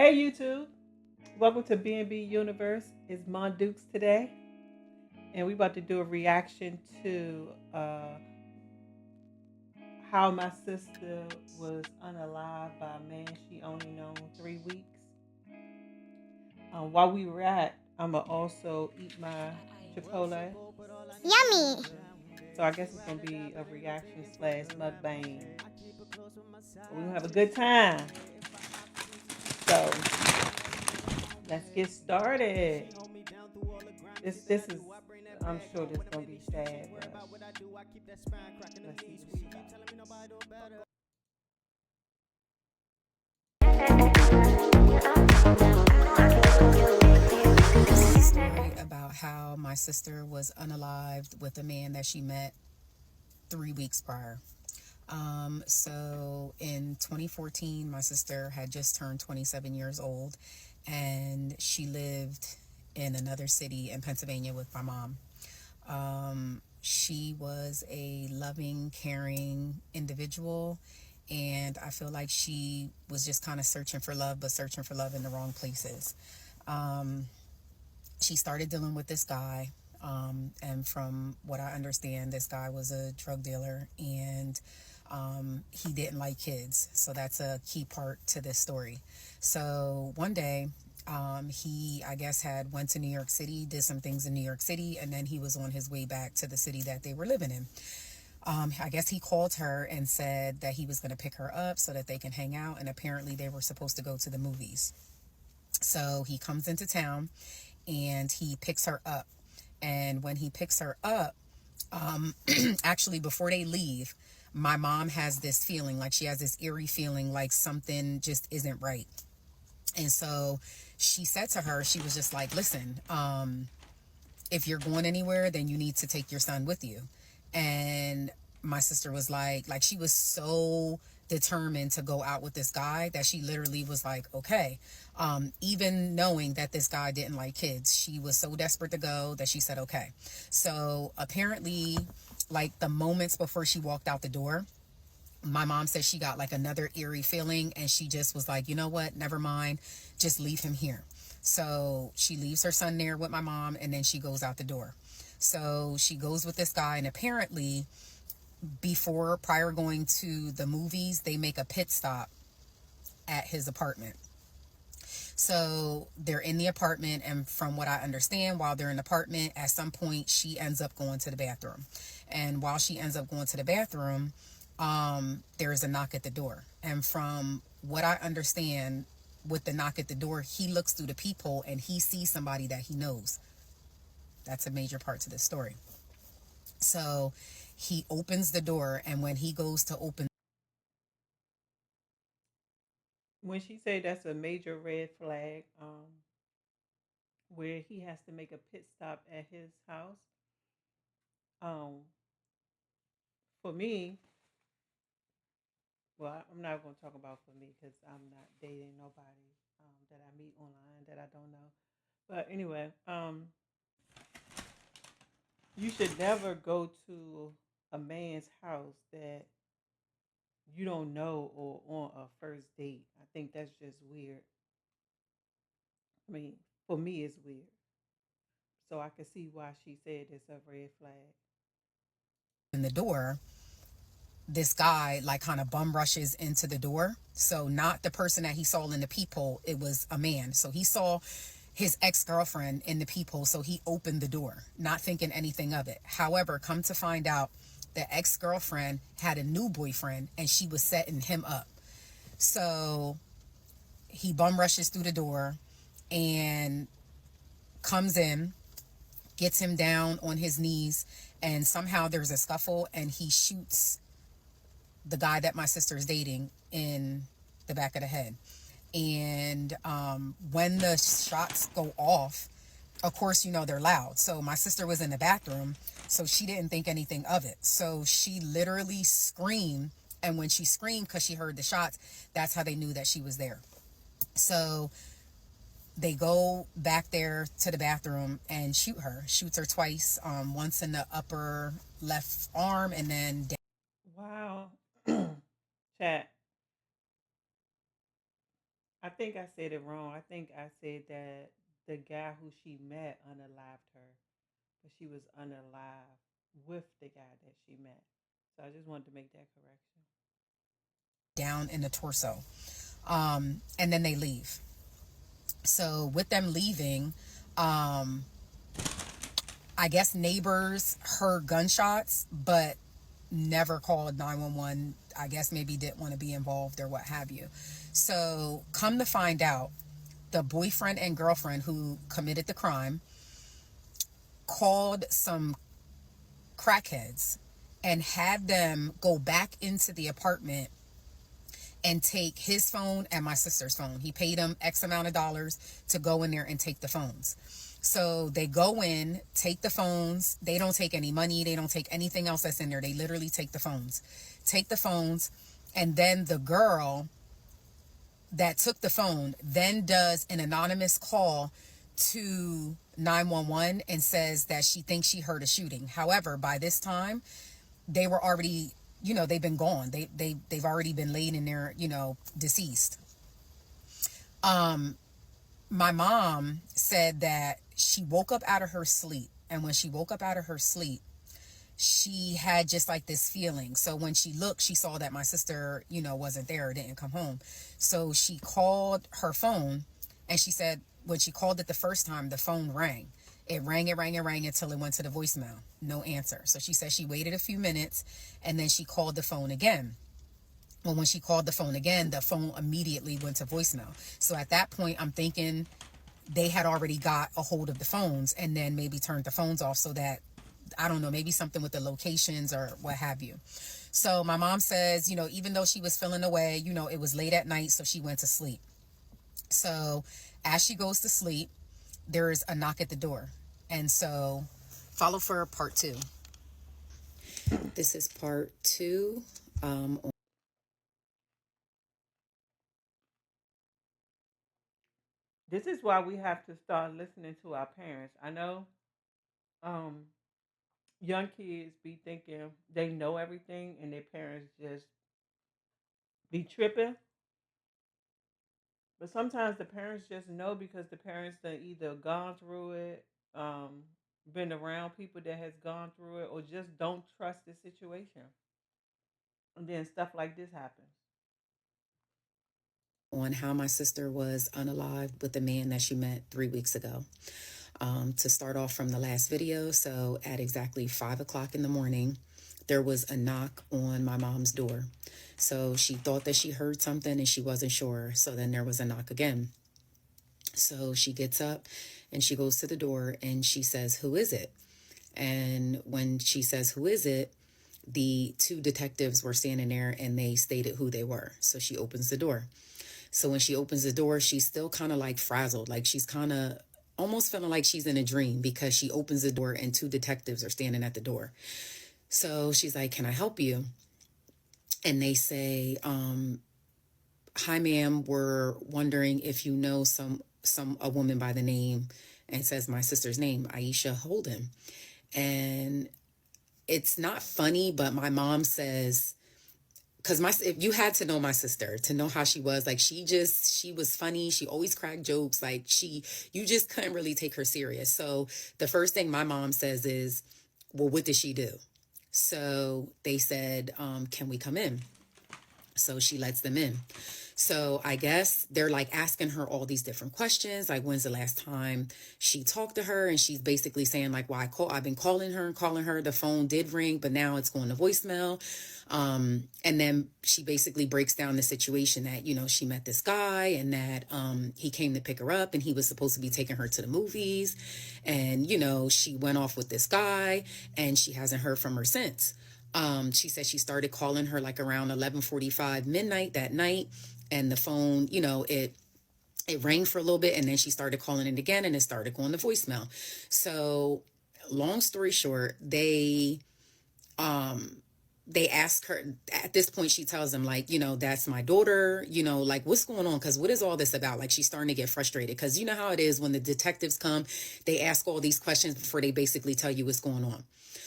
Hey YouTube, welcome to B&B Universe. It's Mon Dukes today, and we about to do a reaction to how my sister was unalived by a man she only known 3 weeks. While we were at, I'ma also eat my Chipotle. Yummy. So I guess it's gonna be a reaction slash mukbang. We're gonna have a good time. So let's get started. This is I'm sure this gonna be sad, but let's see what we got. This is a story about how my sister was unalived with a man that she met 3 weeks prior. So in 2014, my sister had just turned 27 years old, and she lived in another city in Pennsylvania with my mom. She was a loving, caring individual, and I feel like she was just kind of searching for love, but searching for love in the wrong places. She started dealing with this guy. And from what I understand, this guy was a drug dealer, and he didn't like kids. So that's a key part to this story. So one day, he, I guess, had went to New York City, did some things in New York City, and then he was on his way back to the city that they were living in. I guess he called her and said that he was going to pick her up so that they can hang out, and apparently they were supposed to go to the movies. So he comes into town and he picks her up. And when he picks her up, actually, before they leave, my mom has this feeling, like she has this eerie feeling like something just isn't right. And so she said to her, she was just like, listen, if you're going anywhere, then you need to take your son with you. And my sister was like she was so determined to go out with this guy that she literally was like, okay. Even knowing that this guy didn't like kids, she was so desperate to go that she said, okay. So apparently, like the moments before she walked out the door, my mom said she got like another eerie feeling, and she just was like, you know what, never mind, just leave him here. So she leaves her son there with my mom, and then she goes out the door. So she goes with this guy, and apparently prior going to the movies, they make a pit stop at his apartment. So they're in the apartment, and from what I understand, while they're in the apartment, at some point she ends up going to the bathroom. And while she ends up going to the bathroom, there is a knock at the door. And from what I understand, with the knock at the door, he looks through the peephole and he sees somebody that he knows. That's a major part to this story. So he opens the door, and when he goes to open, When she say that's a major red flag, where he has to make a pit stop at his house, um, for me, well, I'm not going to talk about for me because I'm not dating nobody that I meet online that I don't know. But anyway, you should never go to a man's house that you don't know or on a first date. I think that's just weird. I mean, for me, it's weird. So I can see why she said it's a red flag. the door, this guy like kind of bum rushes into the door. So not the person that he saw in the peephole, it was a man. So he saw his ex-girlfriend in the peephole, so he opened the door, not thinking anything of it. However, come to find out, the ex-girlfriend had a new boyfriend and she was setting him up. So he bum rushes through the door and comes in, gets him down on his knees, and somehow there's a scuffle and he shoots the guy that my sister is dating in the back of the head. And when the shots go off, of course, you know, they're loud. So my sister was in the bathroom, so she didn't think anything of it. So she literally screamed. And when she screamed because she heard the shots, that's how they knew that she was there. So they go back there to the bathroom and shoots her twice, once in the upper left arm and then down. Wow. Chat. I think I said it wrong. I think I said that the guy who she met unalived her, but she was unalive with the guy that she met. So I just wanted to make that correction. down in the torso. And then they leave. So with them leaving, um, I guess neighbors heard gunshots, but never called 911. I guess maybe didn't want to be involved or what have you. So come to find out, the boyfriend and girlfriend who committed the crime called some crackheads and had them go back into the apartment and take his phone and my sister's phone. He paid them X amount of dollars to go in there and take the phones. So they go in, take the phones. They don't take any money. They don't take anything else that's in there. They literally take the phones. Take the phones. And then the girl that took the phone then does an anonymous call to 911 and says that she thinks she heard a shooting. However, by this time, they were already, they've been gone. They've already been laid in there, deceased. My mom said that she woke up out of her sleep, and when she woke up out of her sleep, she had just like this feeling. So when she looked, she saw that my sister, wasn't there, didn't come home. So she called her phone, and she said when she called it the first time, the phone rang. It rang, it rang, it rang until it went to the voicemail. No answer. So she said she waited a few minutes, and then she called the phone again. Well, when she called the phone again, the phone immediately went to voicemail. So at that point, I'm thinking they had already got a hold of the phones and then maybe turned the phones off so that, I don't know, maybe something with the locations or what have you. So my mom says, even though she was feeling away, it was late at night, so she went to sleep. So as she goes to sleep, there's a knock at the door. And so follow for part two. This is part two. This is why we have to start listening to our parents. I know um, young kids be thinking they know everything and their parents just be tripping. But sometimes the parents just know because the parents done either gone through it, been around people that has gone through it, or just don't trust the situation. And then stuff like this happens. On how my sister was unalived with the man that she met 3 weeks ago. To start off from the last video, so at exactly 5 o'clock in the morning, there was a knock on my mom's door. So she thought that she heard something and she wasn't sure. So then there was a knock again. So she gets up and she goes to the door and she says, "Who is it?" And when she says, "Who is it?" the two detectives were standing there and they stated who they were. So she opens the door. So when she opens the door, she's still kind of like frazzled. Like she's kind of almost feeling like she's in a dream because she opens the door and two detectives are standing at the door. So she's like, "Can I help you?" And they say, "Hi, ma'am. We're wondering if you know a woman by the name," and says my sister's name, Aisha Holden. And it's not funny, but my mom says, because if you had to know my sister to know how she was, like she was funny. She always cracked jokes. Like you just couldn't really take her serious. So the first thing my mom says is, "Well, what did she do?" So they said, "Can we come in?" So she lets them in. So I guess they're like asking her all these different questions, like when's the last time she talked to her, and she's basically saying like, "Well, I've been calling her and calling her. The phone did ring, but now it's going to voicemail." And then she basically breaks down the situation that she met this guy and that he came to pick her up and he was supposed to be taking her to the movies, and she went off with this guy and she hasn't heard from her since. She said she started calling her like around 11:45 midnight that night, and the phone, it rang for a little bit, and then she started calling it again, and it started going to voicemail. So, long story short, they ask her at this point. She tells them like, "That's my daughter, like what's going on, because what is all this about?" Like she's starting to get frustrated because you know how it is when the detectives come, they ask all these questions before they basically tell you what's going on.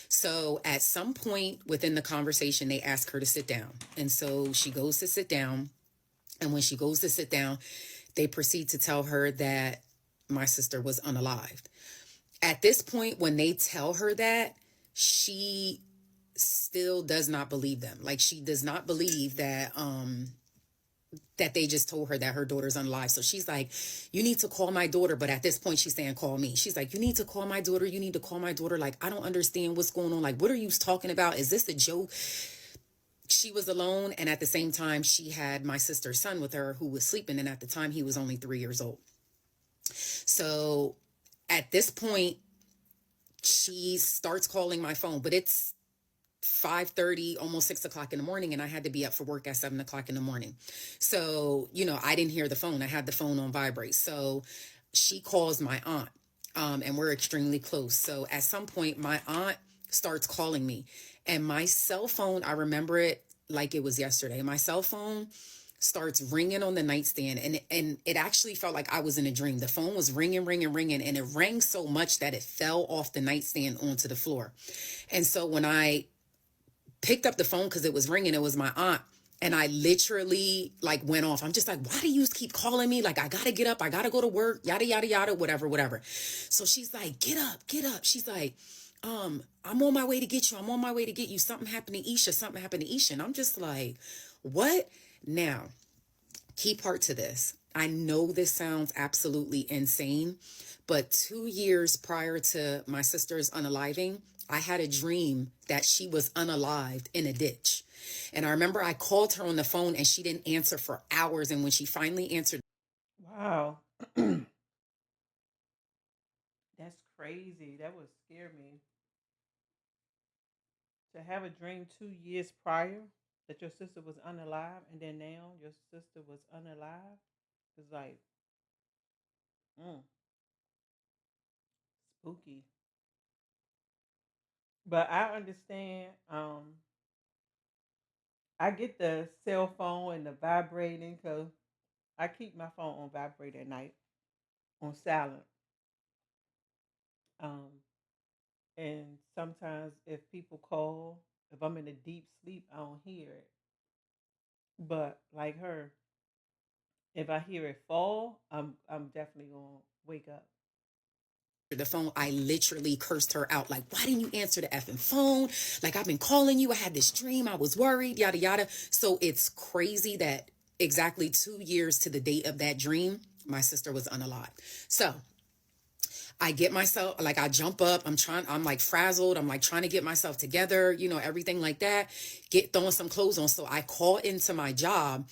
So at some point within the conversation, they ask her to sit down, and so she goes to sit down. And when she goes to sit down, They proceed to tell her that my sister was unalived. At this point, when they tell her that, she still does not believe them. Like, she does not believe that they just told her that her daughter's unalive. So she's like, you need to call my daughter. But at this point, she's saying, call me. She's like, you need to call my daughter. You need to call my daughter. Like, I don't understand what's going on. Like, what are you talking about? Is this a joke? She was alone. And at the same time, she had my sister's son with her who was sleeping. And at the time, he was only 3 years old. So at this point, she starts calling my phone, but it's 5:30, almost 6 o'clock in the morning, and I had to be up for work at 7 o'clock in the morning. So, I didn't hear the phone. I had the phone on vibrate. So she calls my aunt, and we're extremely close. So at some point, my aunt starts calling me, and my cell phone, I remember it like it was yesterday. My cell phone starts ringing on the nightstand, and it actually felt like I was in a dream. The phone was ringing, ringing, ringing, and it rang so much that it fell off the nightstand onto the floor. And so when I picked up the phone, because it was ringing, it was my aunt, and I literally like went off. I'm just like, why do you keep calling me? Like, I gotta get up, I gotta go to work, yada yada yada, whatever, whatever. So she's like, get up, get up. She's like, I'm on my way to get you, I'm on my way to get you. Something happened to Isha, something happened to Isha. And I'm just like, what? Now, key part to this, I know this sounds absolutely insane, but 2 years prior to my sister's unaliving, I had a dream that she was unalived in a ditch. And I remember I called her on the phone and she didn't answer for hours. And when she finally answered, Wow. That's crazy. That would scare me. To have a dream 2 years prior that your sister was unalive, and then now your sister was unalive, it's like, mm, spooky. But I understand. I get the cell phone and the vibrating because I keep my phone on vibrate at night on silent. Um, and sometimes if people call, if I'm in a deep sleep, I don't hear it. But like her, if I hear it fall, I'm definitely gonna wake up. the phone, I literally cursed her out. Like, why didn't you answer the effing phone? Like, I've been calling you. I had this dream. I was worried, yada, yada. So it's crazy that exactly 2 years to the date of that dream, my sister was unalive. So I get myself, like, I jump up. I'm like frazzled. I'm like trying to get myself together, everything like that. Get throwing some clothes on. So I call into my job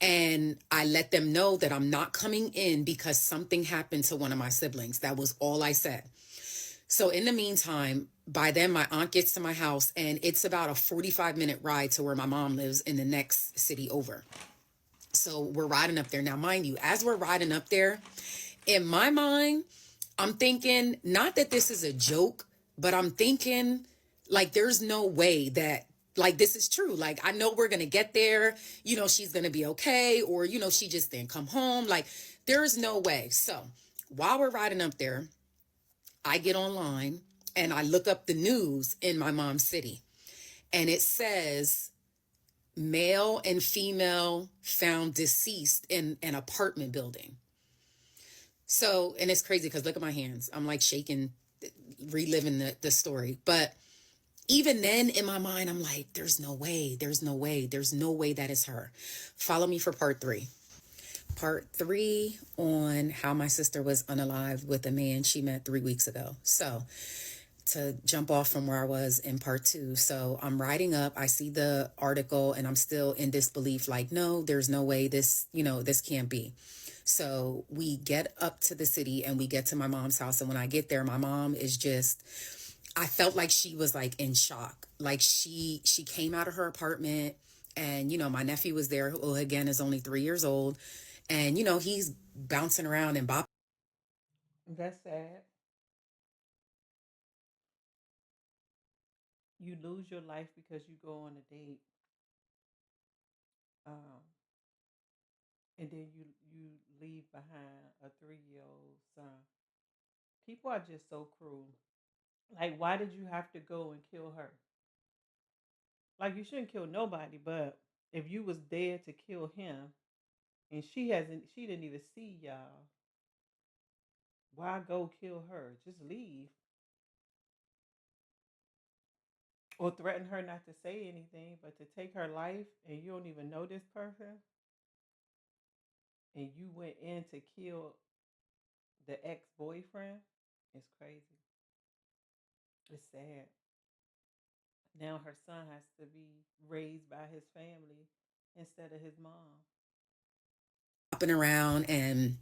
and I let them know that I'm not coming in because something happened to one of my siblings. That was all I said. So in the meantime, by then my aunt gets to my house and it's about a 45-minute ride to where my mom lives in the next city over. So we're riding up there. Now, mind you, as we're riding up there, in my mind, I'm thinking, not that this is a joke, but I'm thinking, like, there's no way that, like, this is true. Like, I know we're going to get there. She's going to be okay. Or, she just didn't come home. Like, there's no way. So while we're riding up there, I get online and I look up the news in my mom's city. And it says, male and female found deceased in an apartment building. So, and it's crazy because look at my hands. I'm like shaking, reliving the story. But even then in my mind, I'm like, there's no way, there's no way, there's no way that is her. Follow me for part three. Part three on how my sister was unalived with a man she met 3 weeks ago. So, to jump off from where I was in part two. So I'm writing up, I see the article and I'm still in disbelief, like, no, there's no way this can't be. So we get up to the city and we get to my mom's house. And when I get there, my mom is just, I felt like she was like in shock. Like she came out of her apartment and, my nephew was there, who again is only 3 years old. And, he's bouncing around and bopping. That's sad. You lose your life because you go on a date, um, and then you leave behind a 3 year old son. People are just so cruel. Like, why did you have to go and kill her? Like, you shouldn't kill nobody, but if you was there to kill him, and she didn't even see y'all. Why go kill her? Just leave. Or threaten her not to say anything, but to take her life and you don't even know this person and you went in to kill the ex boyfriend. It's crazy. It's sad. Now her son has to be raised by his family instead of his mom. Hopping around, and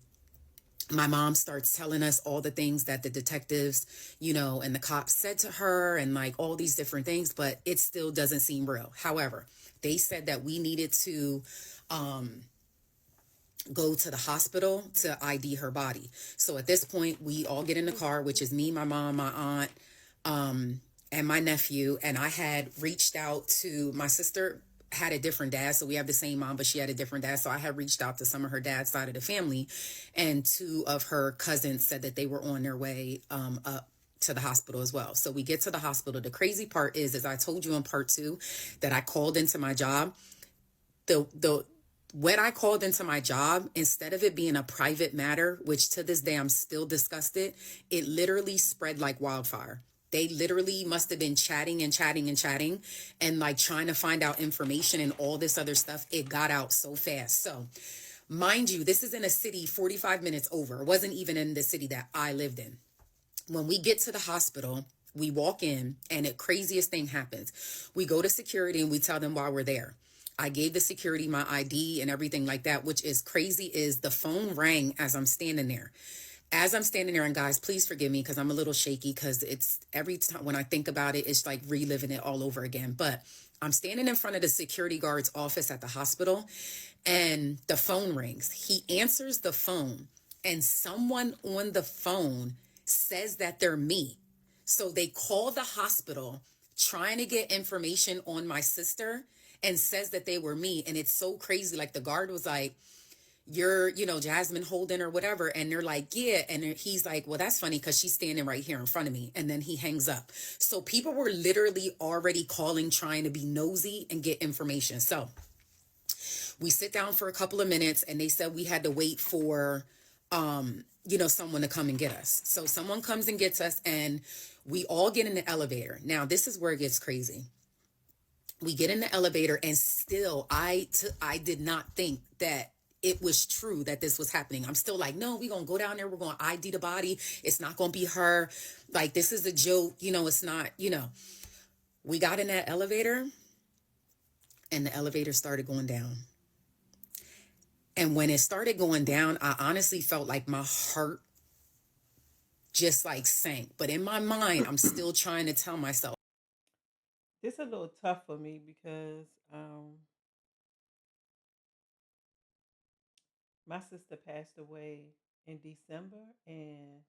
my mom starts telling us all the things that the detectives, and the cops said to her, and like all these different things, but it still doesn't seem real. However, they said that we needed to go to the hospital to ID her body. So at this point, we all get in the car, which is me, my mom, my aunt, and my nephew. And I had reached out to my sister, had a different dad. So we have the same mom, but she had a different dad. So I had reached out to some of her dad's side of the family. And two of her cousins said that they were on their way up to the hospital as well. So we get to the hospital. The crazy part is, as I told you in part 2, that I called into my job. The when I called into my job, instead of it being a private matter, which to this day I'm still disgusted, it literally spread like wildfire. They literally must have been chatting and chatting and chatting and like trying to find out information and all this other stuff. It got out so fast. So, mind you, this is in a city 45 minutes over. It wasn't even in the city that I lived in. When we get to the hospital, we walk in and the craziest thing happens. We go to security and we tell them why we're there. I gave the security my ID and everything like that, which is crazy, is the phone rang as I'm standing there. As I'm standing there, and guys, please forgive me because I'm a little shaky because it's every time when I think about it, it's like reliving it all over again. But I'm standing in front of the security guard's office at the hospital and the phone rings. He answers the phone and someone on the phone says that they're me. So they call the hospital trying to get information on my sister and says that they were me. And it's so crazy. Like the guard was like, you're, Jasmine Holden or whatever. And they're like, yeah. And he's like, well, that's funny because she's standing right here in front of me. And then he hangs up. So people were literally already calling, trying to be nosy and get information. So we sit down for a couple of minutes and they said we had to wait for, someone to come and get us. So someone comes and gets us and we all get in the elevator. Now, this is where it gets crazy. We get in the elevator and still I did not think that it was true that this was happening. I'm still like, no, we're going to go down there. We're going to ID the body. It's not going to be her. Like, this is a joke. It's not, we got in that elevator and the elevator started going down. And when it started going down, I honestly felt like my heart just like sank. But in my mind, I'm still trying to tell myself, This is a little tough for me because my sister passed away in December, and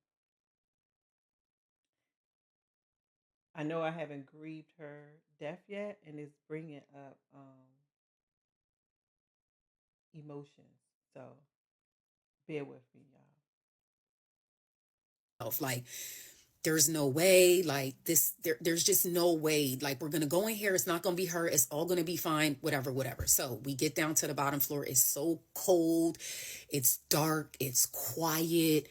I know I haven't grieved her death yet, and it's bringing up emotions. So bear with me, y'all. like, there's no way, like this, there's just no way, like we're gonna go in here, it's not gonna be her, it's all gonna be fine, whatever. So we get down to the bottom floor. It's so cold, it's dark, it's quiet.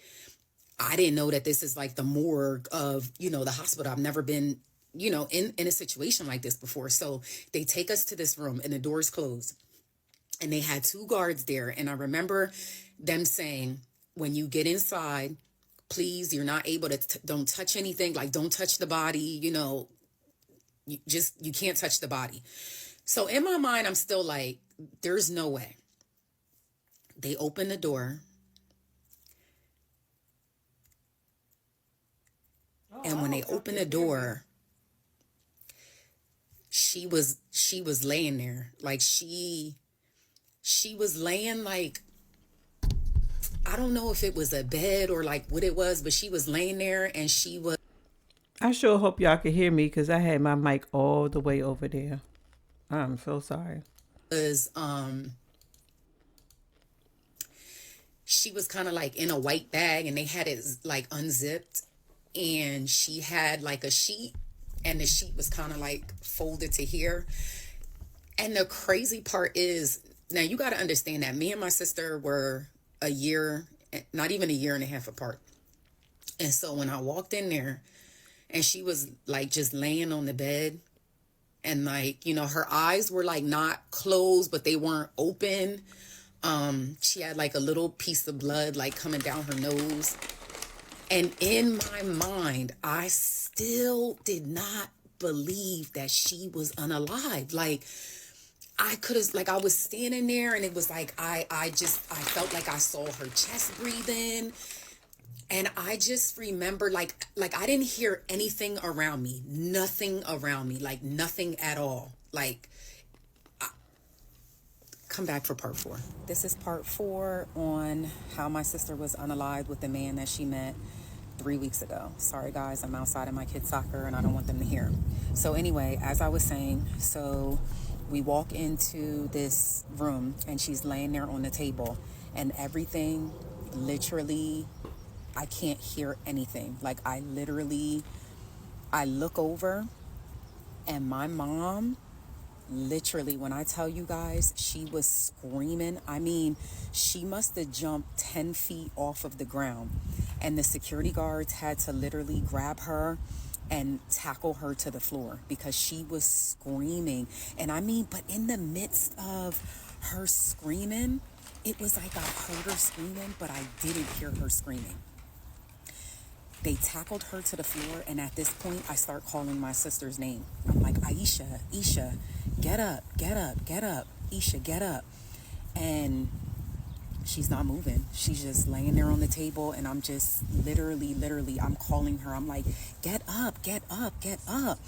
I didn't know that this is like the morgue of, the hospital. I've never been, in a situation like this before. So they take us to this room and the doors closed and they had two guards there. And I remember them saying, when you get inside, please, you're not able to, don't touch anything. Like, don't touch the body, you can't touch the body. So in my mind, I'm still like, there's no way. They open the door. Oh, And I when they hope y'all open can the hear me. door, she was laying there. Like she was laying like, I don't know if it was a bed or like what it was, but she was laying there and she I sure hope y'all can hear me because I had my mic all the way over there. I'm so sorry. was she was kind of like in a white bag and they had it like unzipped and she had like a sheet and the sheet was kind of like folded to here. And the crazy part is Now you got to understand that me and my sister were a year, not even a year and a half apart. And so when I walked in there and she was like just laying on the bed, and like, you know, her eyes were like not closed, but they weren't open. She had like a little piece of blood like coming down her nose. And in my mind, I still did not believe that she was unalive. Like, I could have, like, I was standing there and it was like, I felt like I saw her chest breathing. And I just remember, like I didn't hear anything around me, nothing around me, like nothing at all. Like, come back for part 4. This is part 4 on how my sister was unalived with the man that she met 3 weeks ago. Sorry guys, I'm outside of my kids' soccer and I don't want them to hear. So anyway, as I was saying, so we walk into this room and she's laying there on the table and everything literally, I can't hear anything. Like I look over and my mom, literally, when I tell you guys, she was screaming. I mean, she must have jumped 10 feet off of the ground. And the security guards had to literally grab her and tackle her to the floor because she was screaming. And I mean, but in the midst of her screaming, it was like I heard her screaming, but I didn't hear her screaming. They tackled her to the floor, and at this point, I start calling my sister's name. I'm like, Aisha, Isha, get up, get up, get up. Isha, get up. And she's not moving. She's just laying there on the table, and I'm just literally, I'm calling her. I'm like, get up, get up, get up.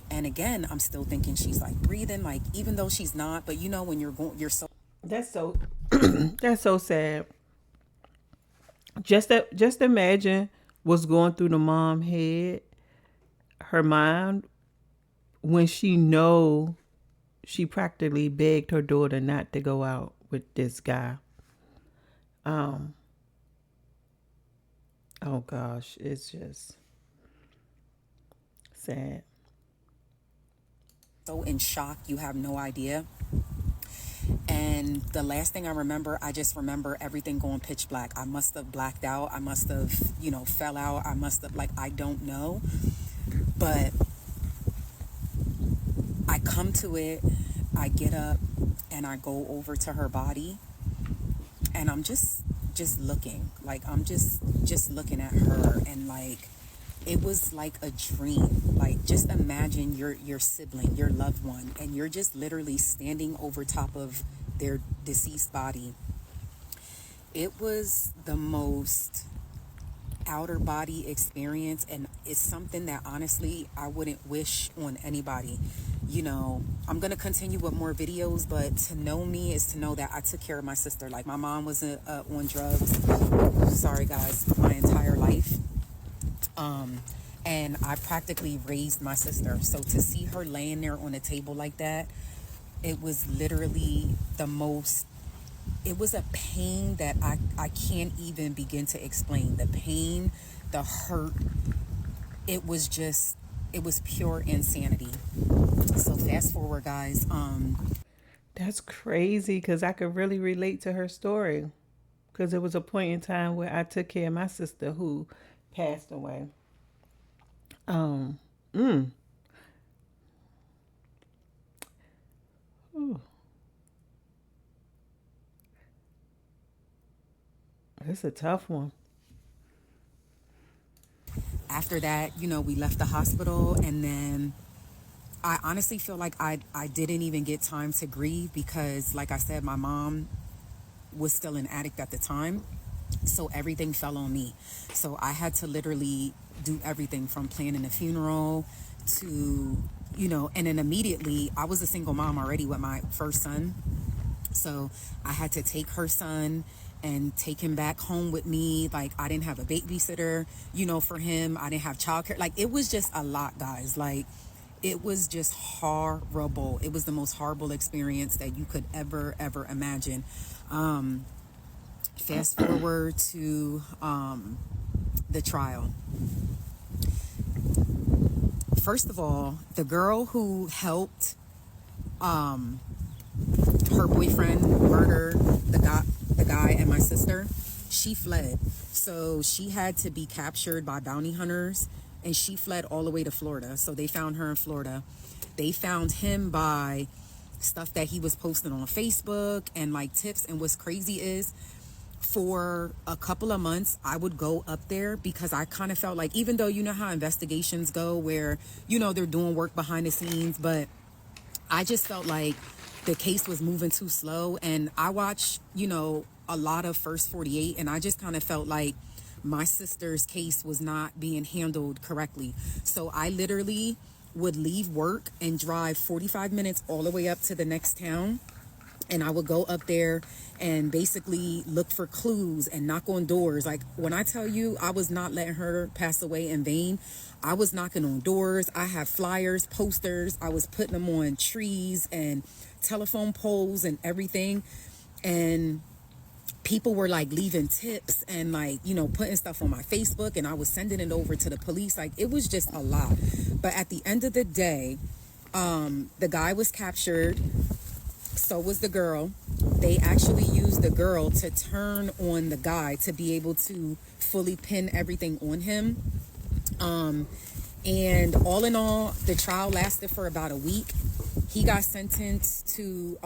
And again, I'm still thinking she's like breathing, like even though she's not. But you know, when you're so. That's so that's so sad. Just imagine what's going through the mom head, her mind, when she know she practically begged her daughter not to go out with this guy. Um, oh gosh, it's just sad. So in shock, you have no idea. And the last thing I remember, I just remember everything going pitch black. I must have blacked out. I must have, fell out. I must have, like, I don't know. But I come to it, I get up, and I go over to her body. And I'm just looking. Like, I'm just looking at her. And, like, it was like a dream. Like, just imagine your sibling, your loved one, and you're just literally standing over top of their deceased body. It was the most outer body experience, and it's something that honestly I wouldn't wish on anybody. I'm gonna continue with more videos, but to know me is to know that I took care of my sister. Like, my mom was on drugs, sorry guys, my entire life. And I practically raised my sister. So to see her laying there on a table like that, it was literally it was a pain that I can't even begin to explain. The pain, the hurt, it was pure insanity. So fast forward, guys. That's crazy because I could really relate to her story. Because it was a point in time where I took care of my sister who passed away. Um, mm, ooh, it's a tough one. After that, we left the hospital, and then I honestly feel like I didn't even get time to grieve because, like I said, my mom was still an addict at the time. So everything fell on me. So I had to literally do everything from planning a funeral to, and then immediately I was a single mom already with my first son. So I had to take her son and take him back home with me. Like, I didn't have a babysitter, for him. I didn't have childcare. Like, it was just a lot, guys. Like, it was just horrible. It was the most horrible experience that you could ever imagine. Fast forward to the trial. First of all, the girl who helped her boyfriend murdered the guy and my sister, she fled. So she had to be captured by bounty hunters, and she fled all the way to Florida. So they found her in Florida. They found him by stuff that he was posting on Facebook and like tips. And what's crazy is, for a couple of months, I would go up there because I kind of felt like, even though you know how investigations go where, they're doing work behind the scenes, but I just felt like the case was moving too slow. And I watched, a lot of First 48, and I just kind of felt like my sister's case was not being handled correctly. So I literally would leave work and drive 45 minutes all the way up to the next town, and I would go up there and basically look for clues and knock on doors. Like, when I tell you I was not letting her pass away in vain, I was knocking on doors. I have flyers, posters. I was putting them on trees and telephone poles and everything. And people were like leaving tips and like, putting stuff on my Facebook, and I was sending it over to the police. Like, it was just a lot. But at the end of the day, the guy was captured. So was the girl. They actually used the girl to turn on the guy to be able to fully pin everything on him. And all in all, the trial lasted for about a week. He got sentenced to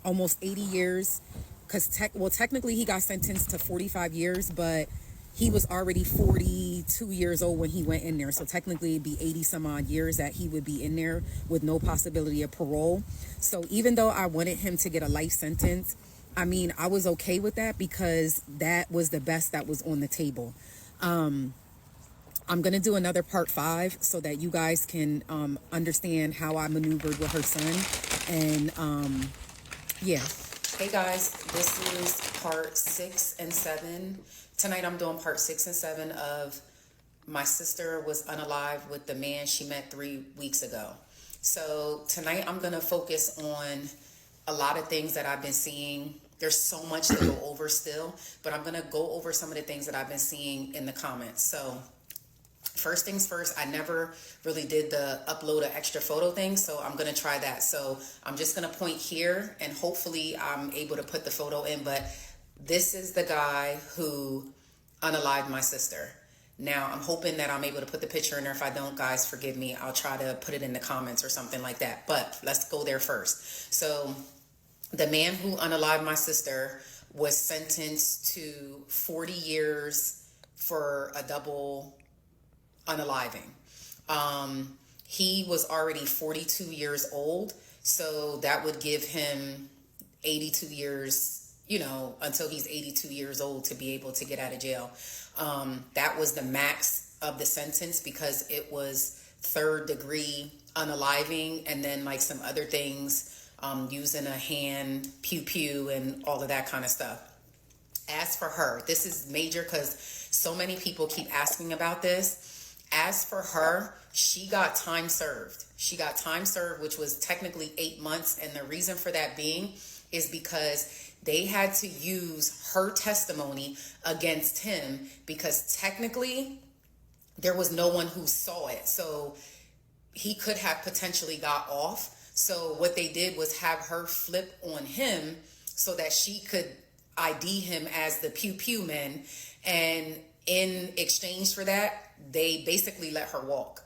almost 80 years. Because technically he got sentenced to 45 years, but he was already 42 years old when he went in there. So technically it'd be 80 some odd years that he would be in there with no possibility of parole. So even though I wanted him to get a life sentence, I mean, I was okay with that because that was the best that was on the table. I'm going to do another part 5 so that you guys can understand how I maneuvered with her son. And yeah. Hey guys, this is part 6 and 7. Tonight I'm doing part 6 and 7 of my sister was unalived with the man she met 3 weeks ago. So tonight I'm going to focus on a lot of things that I've been seeing. There's so much to go over still, but I'm going to go over some of the things that I've been seeing in the comments. So first things first, I never really did the upload an extra photo thing, so I'm going to try that. So I'm just going to point here, and hopefully I'm able to put the photo in, but this is the guy who unalived my sister. Now, I'm hoping that I'm able to put the picture in there. If I don't, guys, forgive me. I'll try to put it in the comments or something like that, but let's go there first. So the man who unalived my sister was sentenced to 40 years for a double unaliving. He was already 42 years old, so that would give him 82 years, until he's 82 years old to be able to get out of jail. That was the max of the sentence because it was 3rd degree unaliving, and then like some other things, using a hand, pew pew, and all of that kind of stuff. As for her, this is major because so many people keep asking about this. As for her, she got time served. She got time served, which was technically 8 months. And the reason for that being is because they had to use her testimony against him because technically there was no one who saw it. So he could have potentially got off. So what they did was have her flip on him so that she could ID him as the pew pew man. And in exchange for that, they basically let her walk.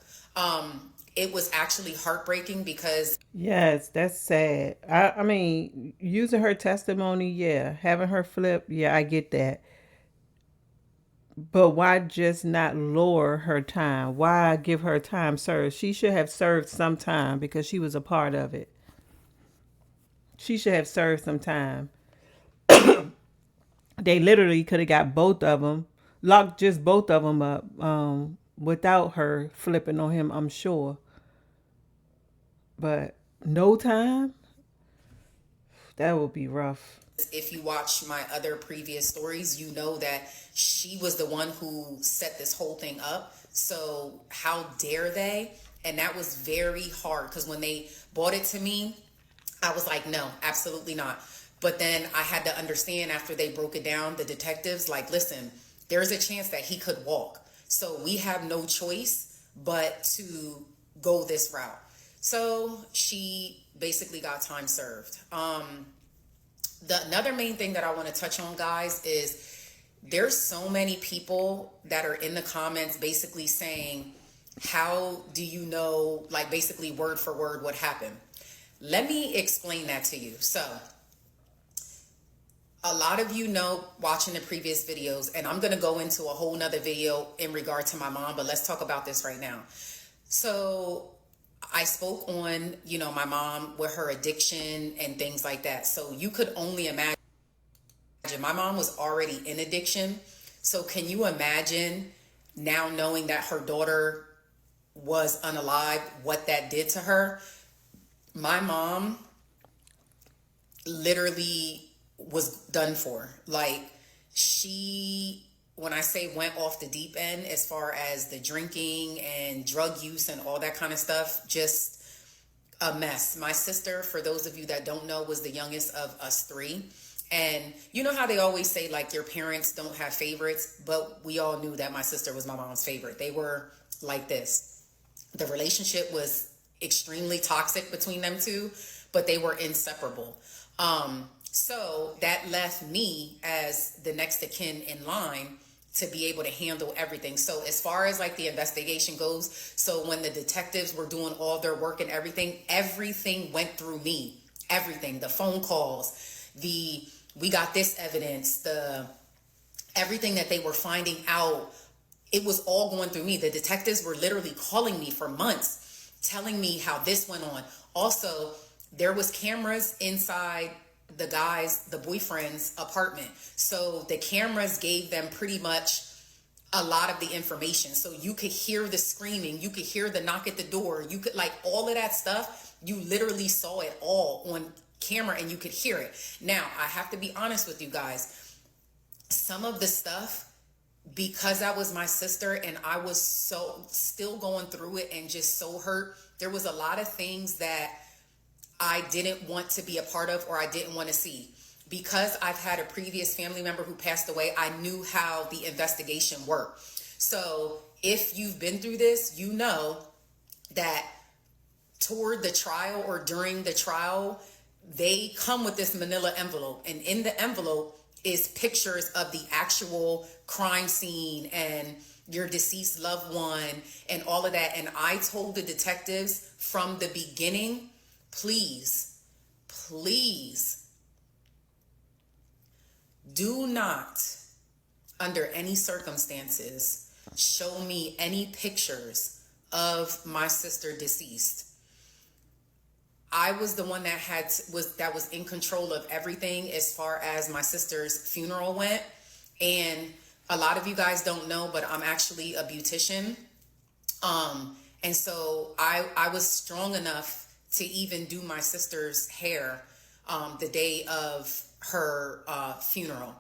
It was actually heartbreaking because Yes, that's sad. I mean, using her testimony, yeah, having her flip, yeah, I get that. But why just not lower her time? Why give her time served? She should have served some time because she was a part of it. She should have served some time. They literally could have got both of them, locked just both of them up, without her flipping on him, I'm sure. But no time, that would be rough. if you watch my other previous stories, you know that she was the one who set this whole thing up. So how dare they? And that was very hard because when they brought it to me, I was like, no, absolutely not. But then I had to understand after they broke it down, the detectives, like, listen, there's a chance that he could walk. So we have no choice but to go this route. So she basically got time served. Another main thing that I want to touch on, guys, is there's so many people that are in the comments basically saying, how do you know, like basically word for word what happened? Let me explain that to you. So a lot of you know, watching the previous videos, and I'm going to go into a whole nother video in regard to my mom, but let's talk about this right now. So I spoke on, my mom with her addiction and things like that. So you could only imagine, my mom was already in addiction. So can you imagine now knowing that her daughter was unalived, what that did to her? My mom literally was done for. Like, she, when I say went off the deep end as far as the drinking and drug use and all that kind of stuff, just a mess. My sister, for those of you that don't know, was the youngest of us three. And you know how they always say, like, your parents don't have favorites, but we all knew that my sister was my mom's favorite. They were like this. The relationship was extremely toxic between them two, but they were inseparable. So that left me as the next of kin in line to be able to handle everything. So as far as like the investigation goes, so when the detectives were doing all their work and everything went through me. Everything, the phone calls, we got this evidence, everything that they were finding out, it was all going through me. The detectives were literally calling me for months, telling me how this went on. Also, there was cameras inside the boyfriend's apartment. So the cameras gave them pretty much a lot of the information. So you could hear the screaming, you could hear the knock at the door, you could, like, all of that stuff, you literally saw it all on camera and you could hear it. Now, I have to be honest with you guys. Some of the stuff, because that was my sister and I was so still going through it and just so hurt, there was a lot of things that I didn't want to be a part of or I didn't want to see. Because I've had a previous family member who passed away, I knew how the investigation worked. So if you've been through this, you know that toward the trial or during the trial, they come with this manila envelope. And in the envelope is pictures of the actual crime scene and your deceased loved one and all of that. And I told the detectives from the beginning, please, do not, under any circumstances, show me any pictures of my sister deceased. I was the one that was in control of everything as far as my sister's funeral went. And a lot of you guys don't know, but I'm actually a beautician. And so I was strong enough to even do my sister's hair the day of her funeral.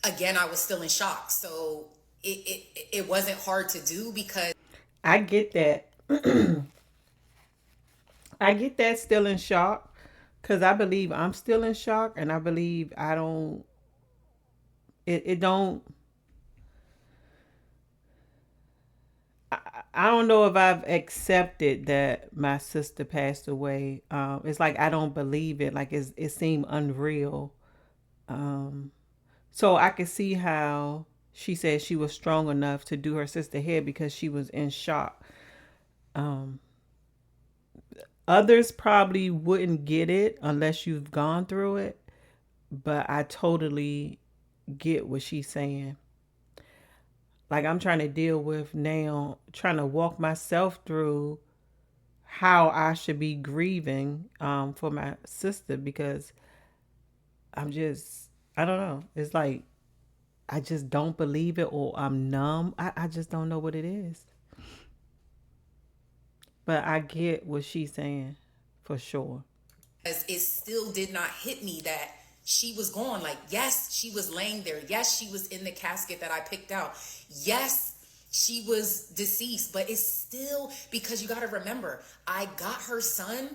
Again, I was still in shock. So it wasn't hard to do because I get that. I get that, still in shock, because I believe I'm still in shock, and I believe I don't, it don't, I don't know if I've accepted that my sister passed away. It's like I don't believe it. Like it seemed unreal. Um, so I could see how she said she was strong enough to do her sister hair because she was in shock. Um, Others probably wouldn't get it unless you've gone through it, but I totally get what she's saying. Like I'm trying to deal with now, trying to walk myself through how I should be grieving for my sister because I'm just, I don't know. It's like I just don't believe it or I'm numb. I just don't know what it is. But I get what she's saying for sure. it still did not hit me that she was gone. Like, yes, she was laying there. Yes, she was in the casket that I picked out. Yes, she was deceased, but it's still, because you got to remember, I got her son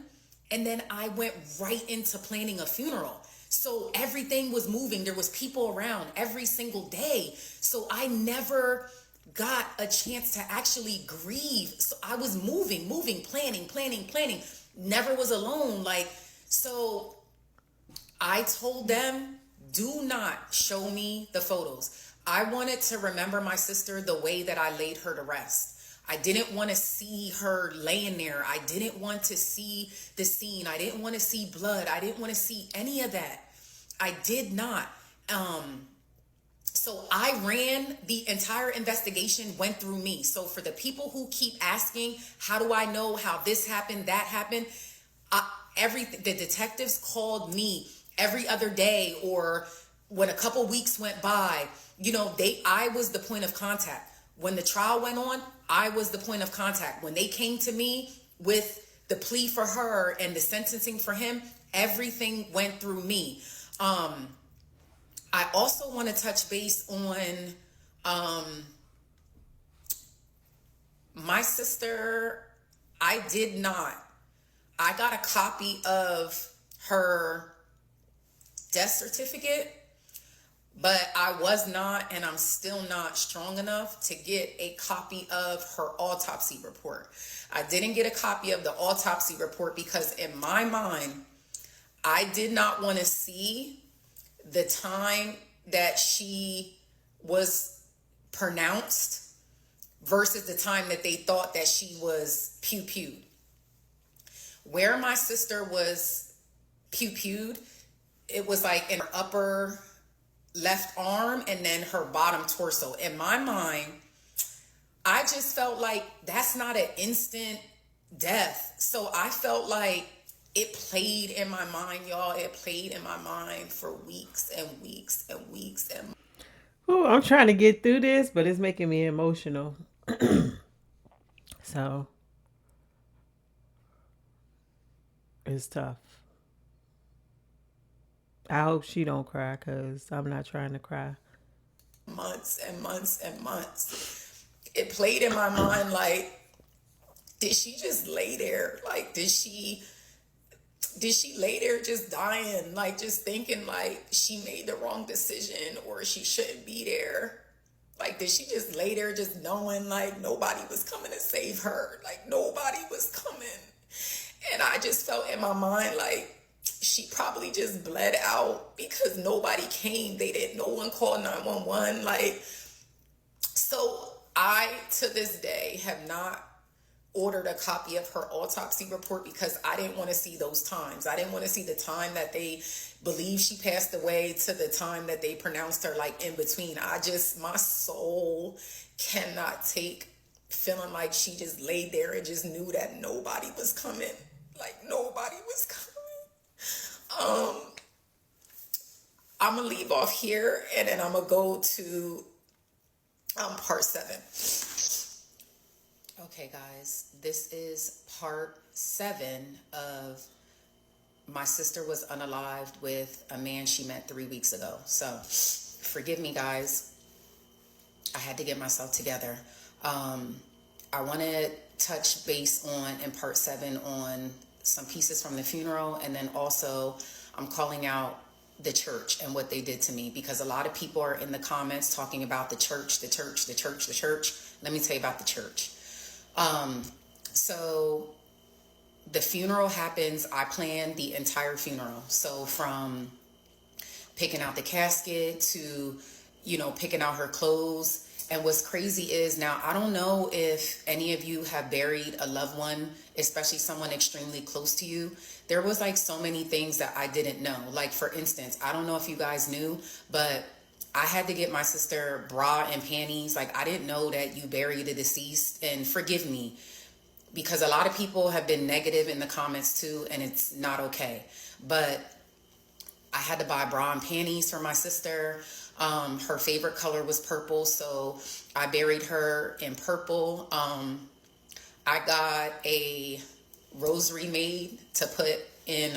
and then I went right into planning a funeral. So everything was moving. There was people around every single day. So I never got a chance to actually grieve. So I was moving, planning, never was alone. Like, so I told them, do not show me the photos. I wanted to remember my sister the way that I laid her to rest. I didn't want to see her laying there. I didn't want to see the scene. I didn't want to see blood. I didn't want to see any of that. I did not. So I ran the entire investigation, went through me. So for the people who keep asking, how do I know how this happened, that happened? Everything, the detectives called me every other day, or when a couple weeks went by, I was the point of contact. When the trial went on, I was the point of contact. When they came to me with the plea for her and the sentencing for him, everything went through me. I also want to touch base on my sister. I got a copy of her death certificate, but I was not, and I'm still not strong enough to get a copy of her autopsy report. I didn't get a copy of the autopsy report because in my mind, I did not want to see the time that she was pronounced versus the time that they thought that she was pew-pewed. Where my sister was pew-pewed, it was like in her upper left arm and then her bottom torso. In my mind, I just felt like that's not an instant death. So I felt like it played in my mind, y'all. It played in my mind for weeks and weeks and weeks. And Ooh, I'm trying to get through this, but it's making me emotional. So it's tough. I hope she don't cry because I'm not trying to cry. months and months and months, it played in my mind like, did she just lay there? Like, did she lay there just dying, like just thinking like she made the wrong decision or she shouldn't be there? Like, did she just lay there just knowing like nobody was coming to save her? Like, nobody was coming. And I just felt in my mind like she probably just bled out because nobody came. No one called 911. Like, so I, to this day, have not ordered a copy of her autopsy report because I didn't want to see those times. I didn't want to see the time that they believe she passed away to the time that they pronounced her, like in between. My soul cannot take feeling like she just laid there and just knew that nobody was coming. Like, nobody was coming. I'm gonna leave off here and then I'm gonna go to part 7. Okay, guys, this is part 7 of my sister was unalived with a man she met 3 weeks ago. So forgive me, guys. I had to get myself together. I want to touch base on, in part 7, on some pieces from the funeral. And then also I'm calling out the church and what they did to me, because a lot of people are in the comments talking about the church. Let me tell you about the church. So the funeral happens. I planned the entire funeral. So from picking out the casket to, picking out her clothes. And what's crazy is, now, I don't know if any of you have buried a loved one, especially someone extremely close to you. There was like so many things that I didn't know. Like, for instance, I don't know if you guys knew, but I had to get my sister bra and panties. Like, I didn't know that you bury the deceased. And forgive me, because a lot of people have been negative in the comments too, and it's not okay. But I had to buy bra and panties for my sister. Her favorite color was purple, so I buried her in purple. I got a rosary made to put in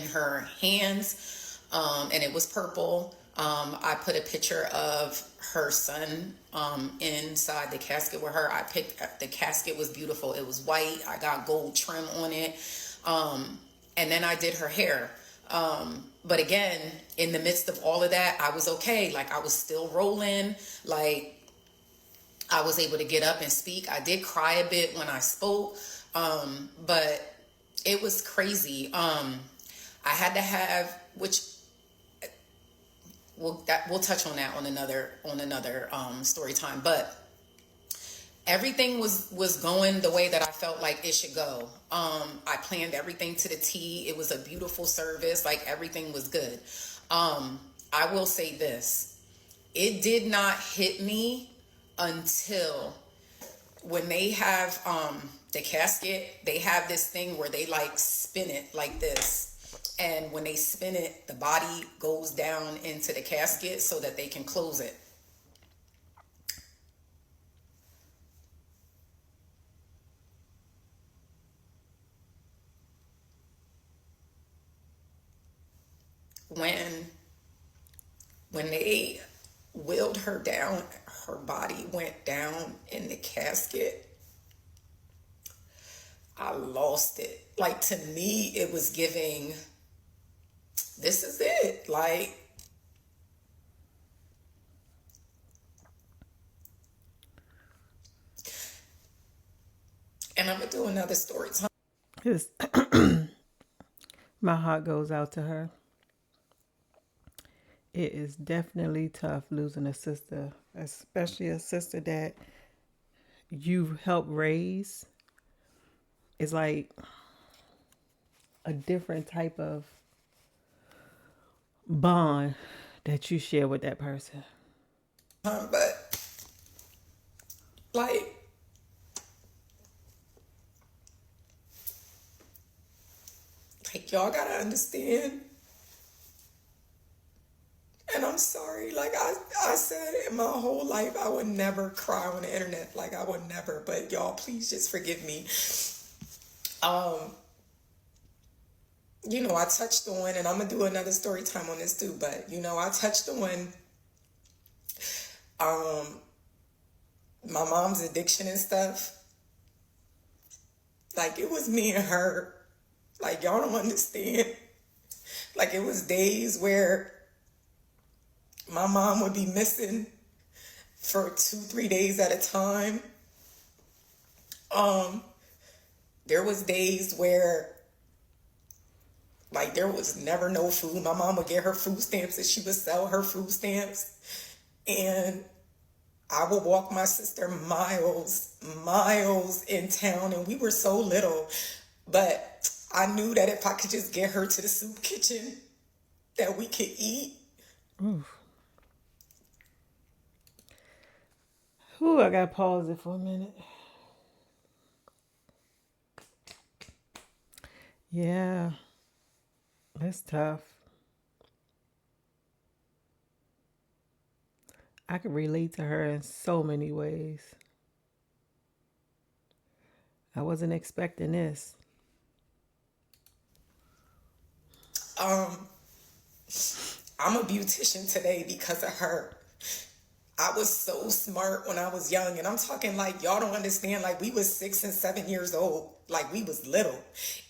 her hands, and it was purple. I put a picture of her son inside the casket with her. The casket was beautiful. It was white. I got gold trim on it. And then I did her hair. But again, in the midst of all of that, I was okay. Like I was still rolling. Like I was able to get up and speak. I did cry a bit when I spoke. But it was crazy. I had to have, which we'll touch on that on another story time. But everything was going the way that I felt like it should go. I planned everything to the T. It was a beautiful service. Like everything was good. I will say this. It did not hit me until when they have the casket, they have this thing where they like spin it like this. And when they spin it, the body goes down into the casket so that they can close it. When they wheeled her down, her body went down in the casket. I lost it. Like to me, it was giving, this is it. Like, and I'm gonna do another story time. His, my heart goes out to her. It is definitely tough losing a sister, especially a sister that you've helped raise. It's like a different type of bond that you share with that person. But like y'all gotta understand. And I'm sorry, like I said in my whole life, I would never cry on the internet. Like I would never, but y'all please just forgive me. I touched on, and I'm gonna do another story time on this too, but I touched on my mom's addiction and stuff. Like it was me and her. Like y'all don't understand. Like it was days where my mom would be missing for 2-3 days at a time. There was days where like there was never no food. My mom would get her food stamps and she would sell her food stamps. And I would walk my sister miles in town, and we were so little. But I knew that if I could just get her to the soup kitchen, that we could eat. Oof. Ooh, I gotta pause it for a minute. Yeah, it's tough. I can relate to her in so many ways. I wasn't expecting this. I'm a beautician today because of her. I was so smart when I was young, and I'm talking like y'all don't understand. Like we was 6 and 7 years old, like we was little,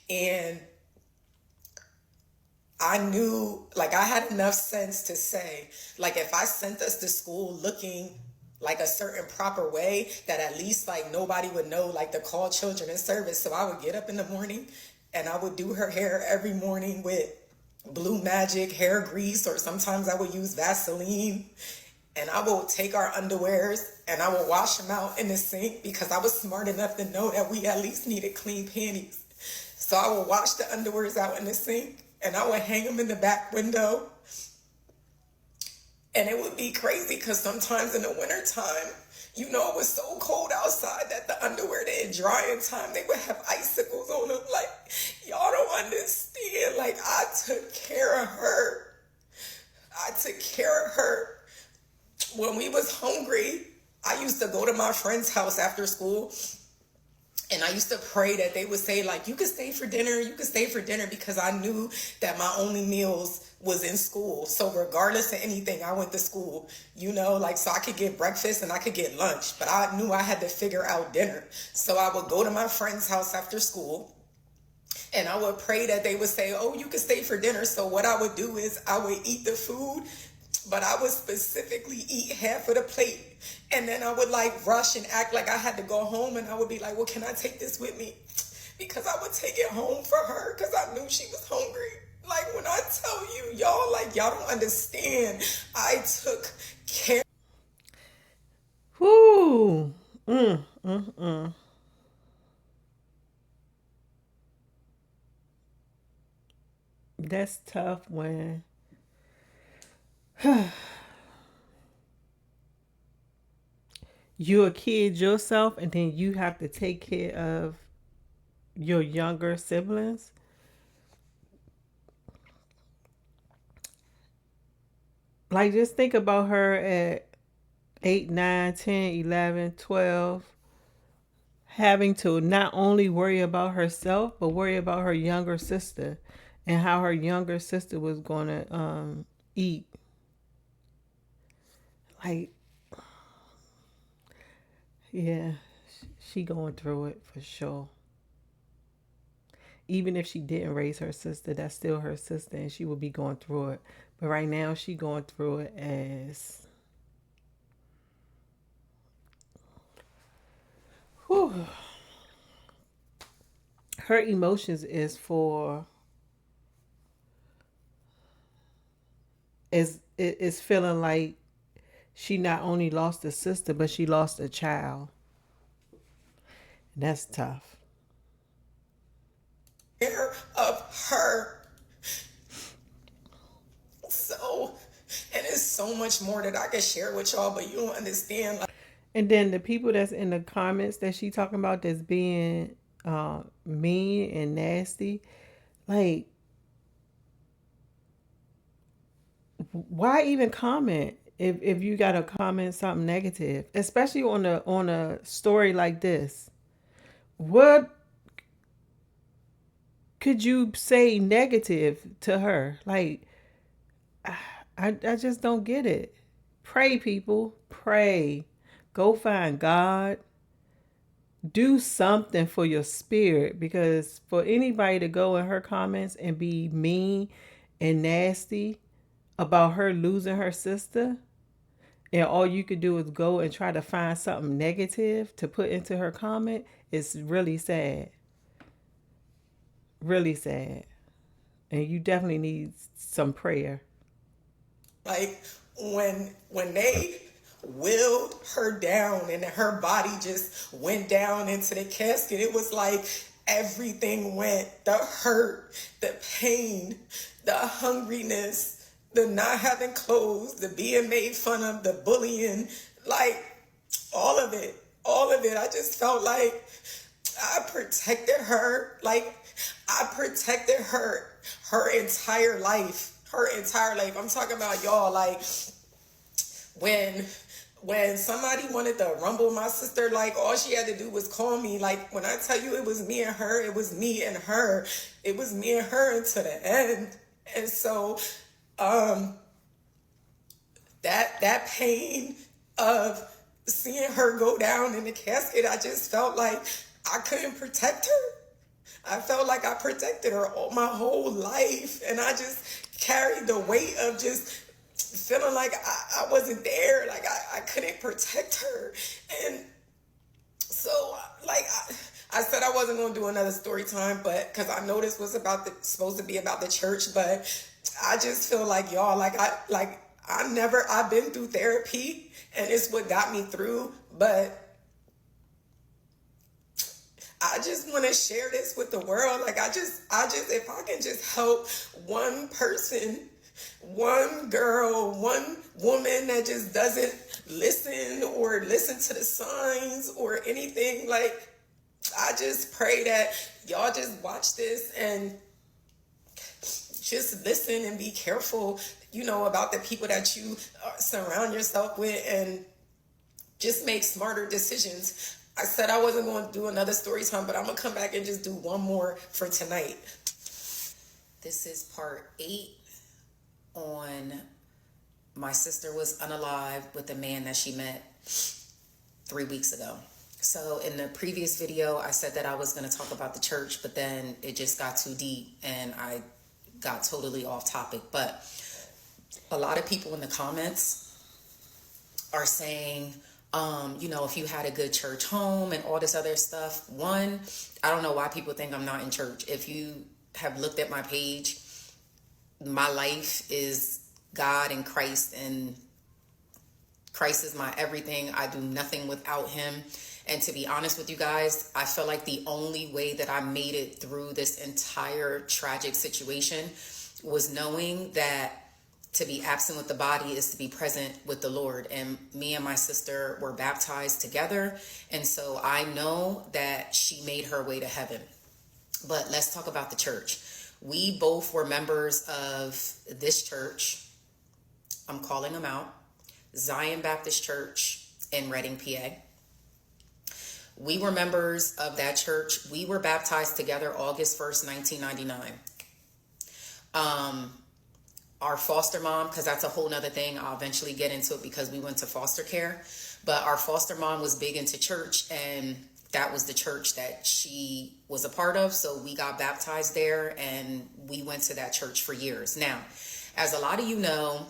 and I knew, like I had enough sense to say, like if I sent us to school looking like a certain proper way, that at least like nobody would know like to call children in service. So I would get up in the morning and I would do her hair every morning with Blue Magic hair grease, or sometimes I would use Vaseline. And I will take our underwears and I will wash them out in the sink because I was smart enough to know that we at least needed clean panties. So I would wash the underwears out in the sink and I would hang them in the back window. And it would be crazy because sometimes in the wintertime, it was so cold outside that the underwear didn't dry in time. They would have icicles on them. Like, y'all don't understand. Like, I took care of her. When we was hungry, I used to go to my friend's house after school, and I used to pray that they would say, like, you can stay for dinner, because I knew that my only meals was in school. So regardless of anything, I went to school, so I could get breakfast and I could get lunch, but I knew I had to figure out dinner. So I would go to my friend's house after school. And I would pray that they would say, oh, you can stay for dinner. So what I would do is I would eat the food, but I would specifically eat half of the plate. And then I would like rush and act like I had to go home. And I would be like, well, can I take this with me? Because I would take it home for her because I knew she was hungry. Like when I tell you, y'all, like y'all don't understand. I took care. Whoo. Mm. That's tough when you're a kid yourself and then you have to take care of your younger siblings. Like, just think about her at 8, 9, 10, 11, 12, having to not only worry about herself, but worry about her younger sister and how her younger sister was going to eat. Like, yeah, she going through it for sure. Even if she didn't raise her sister, that's still her sister and she will be going through it. But right now she going through it as, whew, her emotions is feeling like she not only lost a sister, but she lost a child. That's tough. Care of her. So, and it's so much more that I could share with y'all, but you don't understand. Like, And then the people that's in the comments that she talking about that's being mean and nasty, like, why even comment if you gotta comment something negative, especially on a story like this? What could you say negative to her? Like, I just don't get it. Pray, people, pray. Go find God. Do something for your spirit, because for anybody to go in her comments and be mean and nasty about her losing her sister, and all you could do is go and try to find something negative to put into her comment, is really sad. Really sad. And you definitely need some prayer. like when they willed her down and her body just went down into the casket, it was like everything went. The hurt, the pain, the hungriness, the not having clothes, the being made fun of, the bullying, like all of it. All of it. I just felt like I protected her. Like I protected her entire life. Her entire life. I'm talking about y'all. Like when somebody wanted to rumble my sister, like all she had to do was call me. Like when I tell you it was me and her, it was me and her. It was me and her until the end. And so that pain of seeing her go down in the casket, I just felt like I couldn't protect her. I felt like I protected her all my whole life, and I just carried the weight of just feeling like I wasn't there, like I couldn't protect her. And so, like, I said I wasn't going to do another story time, but because I know this was supposed to be about the church, but I just feel like y'all, I've been through therapy, and it's what got me through, but I just want to share this with the world. Like if I can just help one person, one girl, one woman that just doesn't listen or listen to the signs or anything, like I just pray that y'all just watch this and just listen and be careful, about the people that you surround yourself with, and just make smarter decisions. I said I wasn't going to do another story time, but I'm going to come back and just do one more for tonight. This is part 8 on my sister was unalived with the man that she met 3 weeks ago. So in the previous video, I said that I was going to talk about the church, but then it just got too deep and I got totally off topic. But a lot of people in the comments are saying, if you had a good church home and all this other stuff. One, I don't know why people think I'm not in church. If you have looked at my page, my life is God and Christ is my everything. I do nothing without him. And to be honest with you guys, I feel like the only way that I made it through this entire tragic situation was knowing that to be absent with the body is to be present with the Lord. And me and my sister were baptized together. And so I know that she made her way to heaven. But let's talk about the church. We both were members of this church. I'm calling them out. Zion Baptist Church in Reading, PA. We were members of that church. We were baptized together August 1st, 1999. Our foster mom, because that's a whole nother thing. I'll eventually get into it because we went to foster care. But our foster mom was big into church, and that was the church that she was a part of. So we got baptized there, and we went to that church for years. Now, as a lot of you know,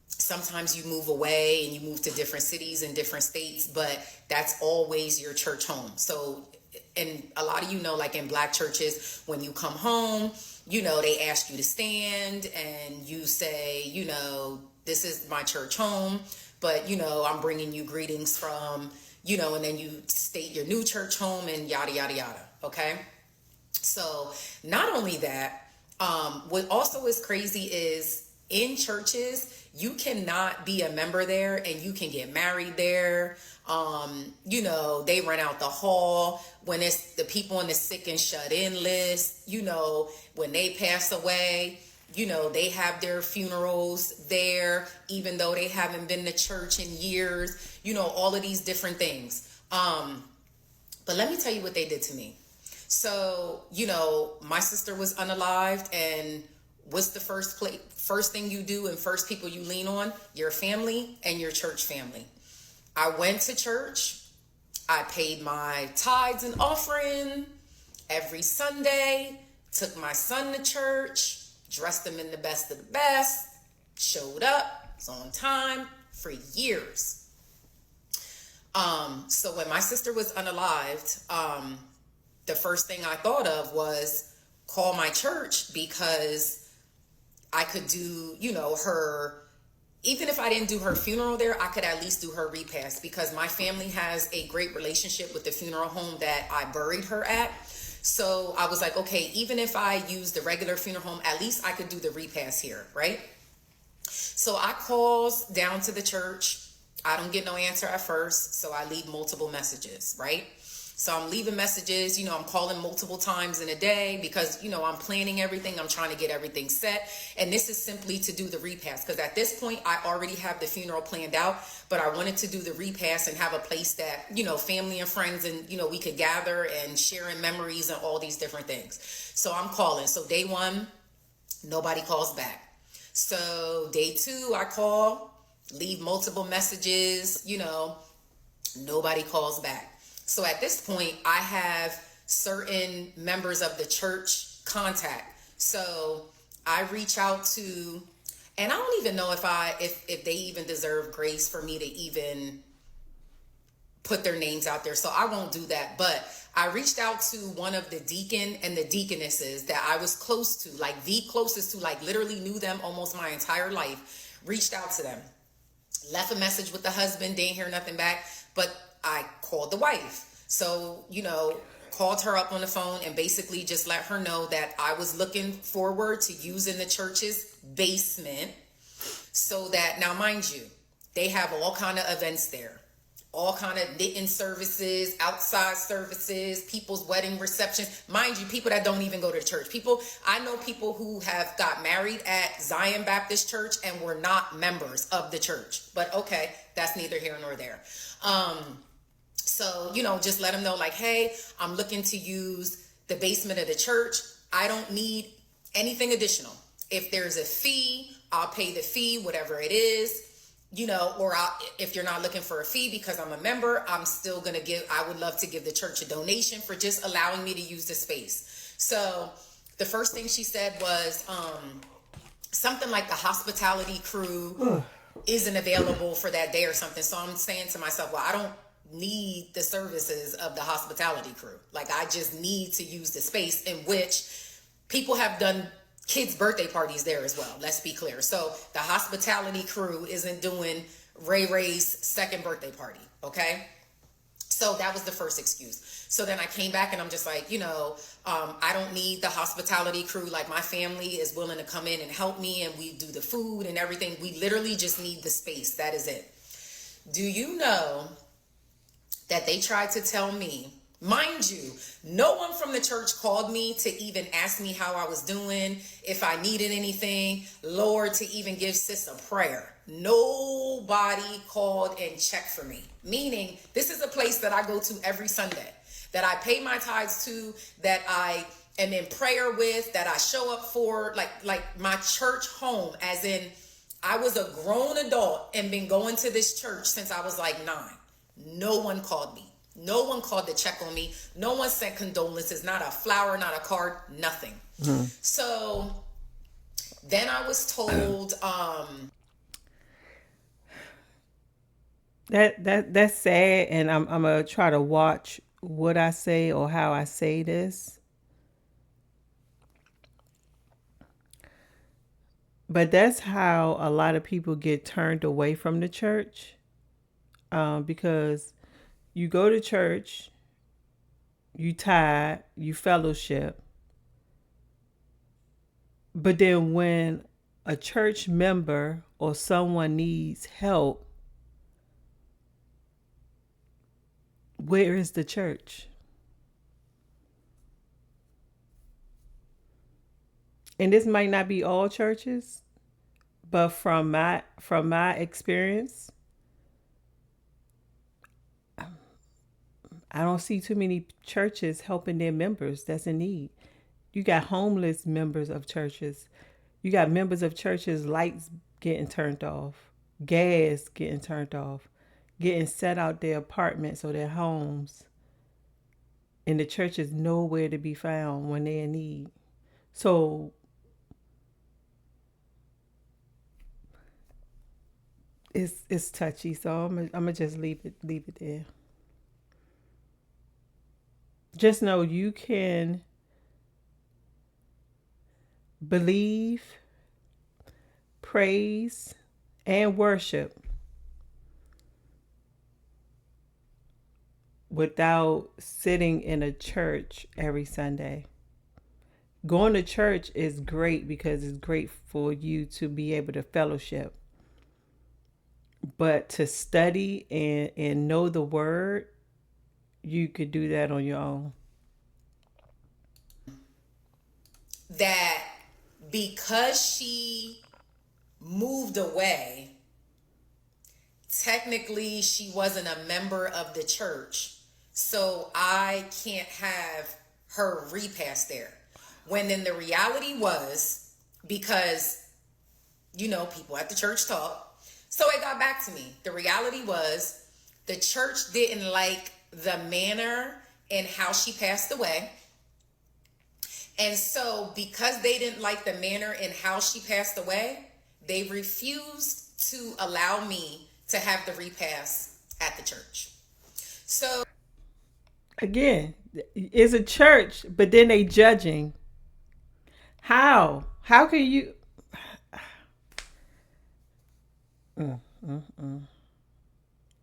sometimes you move away and you move to different cities and different states, but that's always your church home. So, and a lot of you know, like in Black churches, when you come home, they ask you to stand and you say, this is my church home, but, I'm bringing you greetings from, and then you state your new church home and yada, yada, yada. Okay. So not only that, what also is crazy is in churches, you cannot be a member there and you can get married there. They rent out the hall when it's the people in the sick and shut in list, when they pass away, they have their funerals there, even though they haven't been to church in years, all of these different things. But let me tell you what they did to me. So, my sister was unalived, and what's the first thing you do and first people you lean on? Your family and your church family. I went to church. I paid my tithes and offering every Sunday, took my son to church, dressed him in the best of the best, showed up, was on time for years. So when my sister was unalived, the first thing I thought of was call my church, because I could do, her, even if I didn't do her funeral there, I could at least do her repast, because my family has a great relationship with the funeral home that I buried her at. So I was like, okay, even if I use the regular funeral home, at least I could do the repast here, right? So I calls down to the church. I don't get no answer at first, so I leave multiple messages, right? So I'm leaving messages, I'm calling multiple times in a day because, I'm planning everything. I'm trying to get everything set. And this is simply to do the repast, because at this point I already have the funeral planned out, but I wanted to do the repast and have a place that, family and friends and, we could gather and sharing memories and all these different things. So I'm calling. So day one, nobody calls back. So day two, I call, leave multiple messages, nobody calls back. So at this point, I have certain members of the church contact. So I reach out to, and I don't even know if they even deserve grace for me to even put their names out there. So I won't do that. But I reached out to one of the deacon and the deaconesses that I was close to, like the closest to, like literally knew them almost my entire life. Reached out to them, left a message with the husband, didn't hear nothing back, but I called the wife. So, called her up on the phone and basically just let her know that I was looking forward to using the church's basement, so that, now mind you, they have all kind of events there, all kind of knitting services, outside services, people's wedding receptions. Mind you, people that don't even go to church. I know people who have got married at Zion Baptist Church and were not members of the church. But okay, that's neither here nor there. So, just let them know, like, hey, I'm looking to use the basement of the church. I don't need anything additional. If there's a fee, I'll pay the fee, whatever it is. or if you're not looking for a fee because I'm a member, I'm still going to I would love to give the church a donation for just allowing me to use the space. So the first thing she said was something like the hospitality crew isn't available for that day or something. So I'm saying to myself, well, I don't need the services of the hospitality crew. Like, I just need to use the space, in which people have done kids' birthday parties there as well. Let's be clear. So the hospitality crew isn't doing Ray Ray's second birthday party. Okay. So that was the first excuse. So then I came back and I'm just like, I don't need the hospitality crew. Like, my family is willing to come in and help me, and we do the food and everything. We literally just need the space. That is it. Do you know that they tried to tell me, mind you, no one from the church called me to even ask me how I was doing, if I needed anything, Lord, to even give sis a prayer. Nobody called and checked for me. Meaning, this is a place that I go to every Sunday, that I pay my tithes to, that I am in prayer with, that I show up for, like my church home, as in I was a grown adult and been going to this church since I was like 9. No one called me. No one called to check on me. No one sent condolences, not a flower, not a card, nothing. Mm-hmm. So then I was told, that's sad, and I'm gonna try to watch what I say or how I say this. But that's how a lot of people get turned away from the church, because you go to church, you tithe, you fellowship, but then when a church member or someone needs help, where is the church? And this might not be all churches, but from my experience, I don't see too many churches helping their members that's in need. You got homeless members of churches. You got members of churches, lights getting turned off, gas getting turned off, getting set out their apartments or their homes. And the church is nowhere to be found when they're in need. So it's touchy. So I'm gonna just leave it there. Just know you can believe, praise, and worship without sitting in a church every Sunday. Going to church is great because it's great for you to be able to fellowship. But to study and know the word, you could do that on your own. that because she moved away, technically she wasn't a member of the church, so I can't have her repast there. When then the reality was, because people at the church talk, so it got back to me. The reality was, the church didn't like the manner in how she passed away. And so because they didn't like the manner in how she passed away, they refused to allow me to have the repast at the church. So Again, it's a church, but then they judging. How? How can you?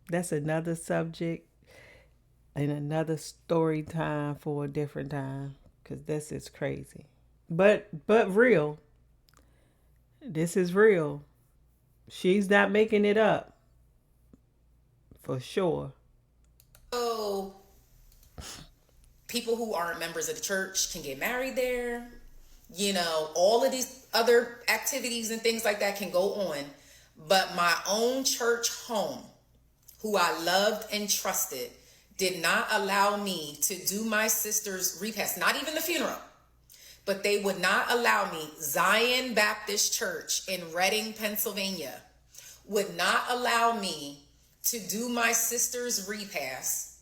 That's another subject and another story time for a different time, because this is crazy. But real. This is real. She's not making it up, for sure. so people who aren't members of the church can get married there. All of these other activities and things like that can go on. But my own church home, who I loved and trusted, did not allow me to do my sister's repast, not even the funeral. But they would not allow me. Zion Baptist Church in Reading, Pennsylvania, would not allow me to do my sister's repast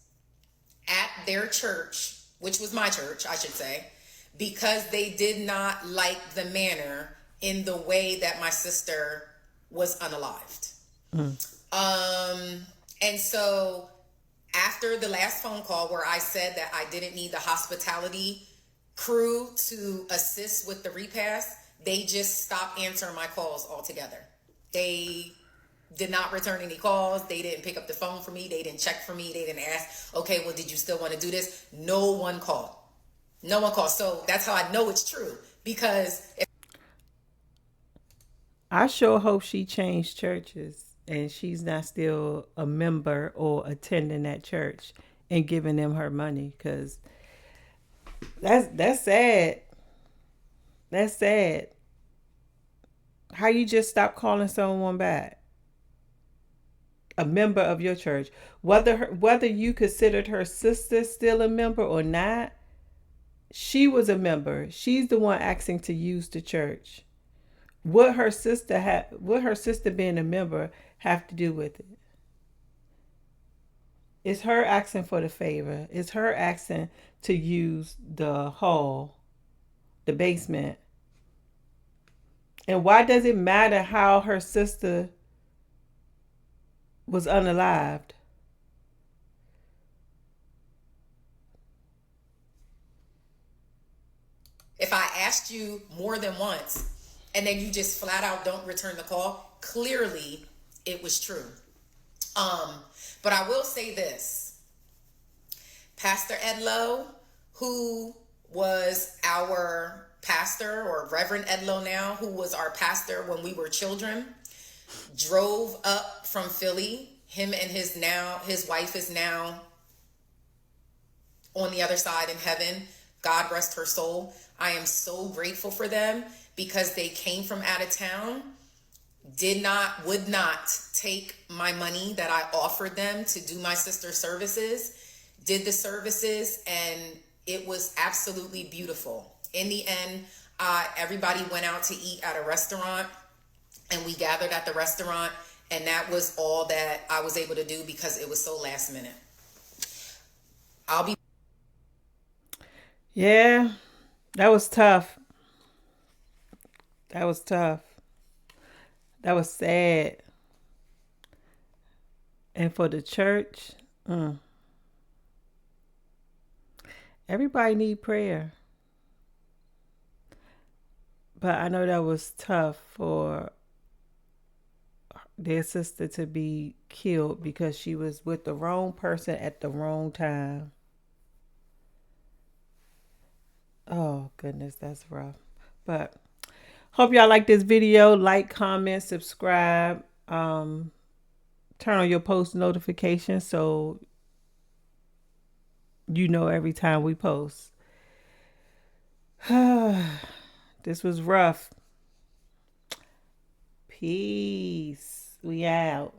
at their church, which was my church, I should say, because they did not like the manner in the way that my sister was unalived. Mm. And so after the last phone call where I said that I didn't need the hospitality crew to assist with the repast, they just stopped answering my calls altogether. They did not return any calls. They didn't pick up the phone for me. They didn't check for me. They didn't ask, okay, well, did you still want to do this? No one called. No one called. So that's how I know it's true. Because if I sure hope she changed churches and she's not still a member or attending that church and giving them her money, because that's sad. That's sad. How you just stop calling someone back, a member of your church, whether you considered her sister still a member or not. She was a member. She's the one asking to use the church. What her sister being a member have to do with it? It's her asking for the favor. It's her asking to use the hall, the basement. And why does it matter how her sister was unalived? I asked you more than once and then you just flat out don't return the call, clearly it was true. Um, but I will say this. Pastor Edlow, who was our pastor, or Reverend Edlow now, who was our pastor when we were children, drove up from Philly. Him and his wife is now on the other side in heaven. God rest her soul. I am so grateful for them because they came from out of town, would not take my money that I offered them to do my sister's services, did the services, and it was absolutely beautiful. In the end, everybody went out to eat at a restaurant, and we gathered at the restaurant, and that was all that I was able to do because it was so last minute. I'll be Yeah, that was tough. That was tough. That was sad. And for the church, mm, everybody need prayer. But I know that was tough for their sister to be killed because she was with the wrong person at the wrong time. Oh goodness, that's rough. But hope y'all like this video. Like, comment, subscribe. Turn on your post notifications so you know every time we post. This was rough. Peace. We out.